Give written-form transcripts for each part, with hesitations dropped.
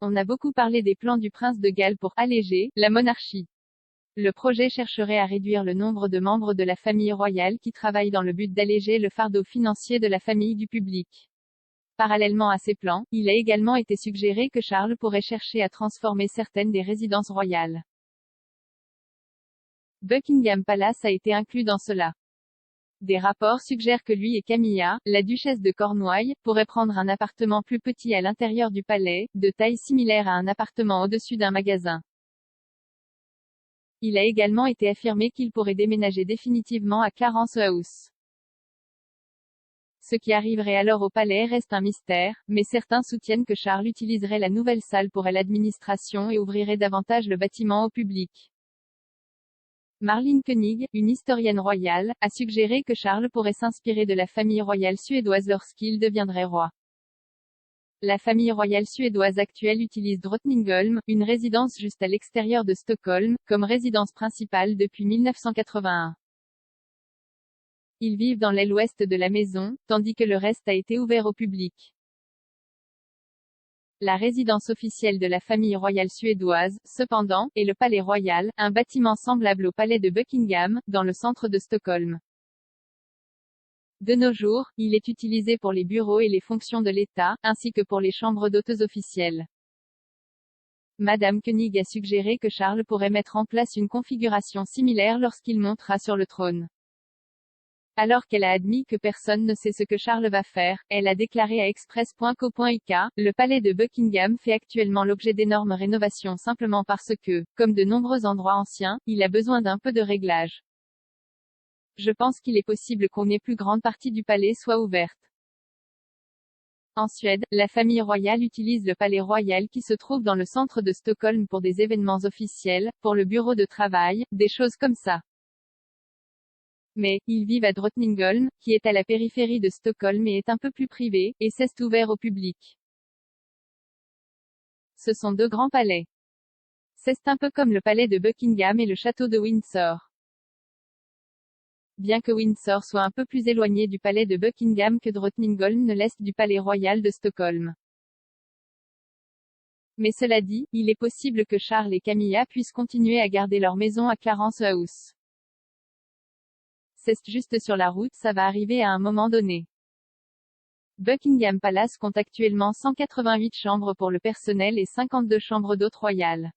on a beaucoup parlé des plans du prince de Galles pour alléger la monarchie. Le projet chercherait à réduire le nombre de membres de la famille royale qui travaillent dans le but d'alléger le fardeau financier de la famille du public. Parallèlement à ces plans, il a également été suggéré que Charles pourrait chercher à transformer certaines des résidences royales. Buckingham Palace a été inclus dans cela. Des rapports suggèrent que lui et Camilla, la duchesse de Cornouailles, pourraient prendre un appartement plus petit à l'intérieur du palais, de taille similaire à un appartement au-dessus d'un magasin. Il a également été affirmé qu'il pourrait déménager définitivement à Clarence House. Ce qui arriverait alors au palais reste un mystère, mais certains soutiennent que Charles utiliserait la nouvelle salle pour l'administration et ouvrirait davantage le bâtiment au public. Marlene Koenig, une historienne royale, a suggéré que Charles pourrait s'inspirer de la famille royale suédoise lorsqu'il deviendrait roi. La famille royale suédoise actuelle utilise Drottningholm, une résidence juste à l'extérieur de Stockholm, comme résidence principale depuis 1981. Ils vivent dans l'aile ouest de la maison, tandis que le reste a été ouvert au public. La résidence officielle de la famille royale suédoise, cependant, est le Palais Royal, un bâtiment semblable au palais de Buckingham, dans le centre de Stockholm. De nos jours, il est utilisé pour les bureaux et les fonctions de l'État, ainsi que pour les chambres d'hôtes officielles. Madame Koenig a suggéré que Charles pourrait mettre en place une configuration similaire lorsqu'il montera sur le trône. Alors qu'elle a admis que personne ne sait ce que Charles va faire, elle a déclaré à Express.co.uk, le palais de Buckingham fait actuellement l'objet d'énormes rénovations simplement parce que, comme de nombreux endroits anciens, il a besoin d'un peu de réglage. Je pense qu'il est possible qu'une plus grande partie du palais soit ouverte. En Suède, la famille royale utilise le palais royal qui se trouve dans le centre de Stockholm pour des événements officiels, pour le bureau de travail, des choses comme ça. Mais, ils vivent à Drottningholm, qui est à la périphérie de Stockholm et est un peu plus privé, et c'est ouvert au public. Ce sont deux grands palais. C'est un peu comme le palais de Buckingham et le château de Windsor. Bien que Windsor soit un peu plus éloigné du palais de Buckingham que Drottningholm ne l'est du palais royal de Stockholm. Mais cela dit, il est possible que Charles et Camilla puissent continuer à garder leur maison à Clarence House. C'est juste sur la route, ça va arriver à un moment donné. Buckingham Palace compte actuellement 188 chambres pour le personnel et 52 chambres d'hôtes royales.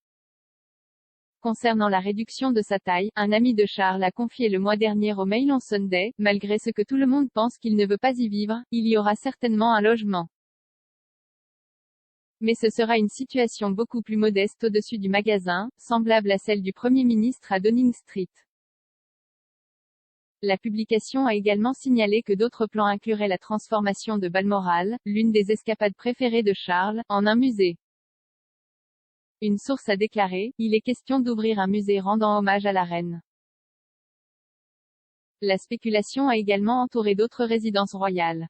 Concernant la réduction de sa taille, un ami de Charles a confié le mois dernier au Mail on Sunday, malgré ce que tout le monde pense qu'il ne veut pas y vivre, il y aura certainement un logement. Mais ce sera une situation beaucoup plus modeste au-dessus du magasin, semblable à celle du Premier ministre à Downing Street. La publication a également signalé que d'autres plans incluraient la transformation de Balmoral, l'une des escapades préférées de Charles, en un musée. Une source a déclaré, il est question d'ouvrir un musée rendant hommage à la reine. La spéculation a également entouré d'autres résidences royales.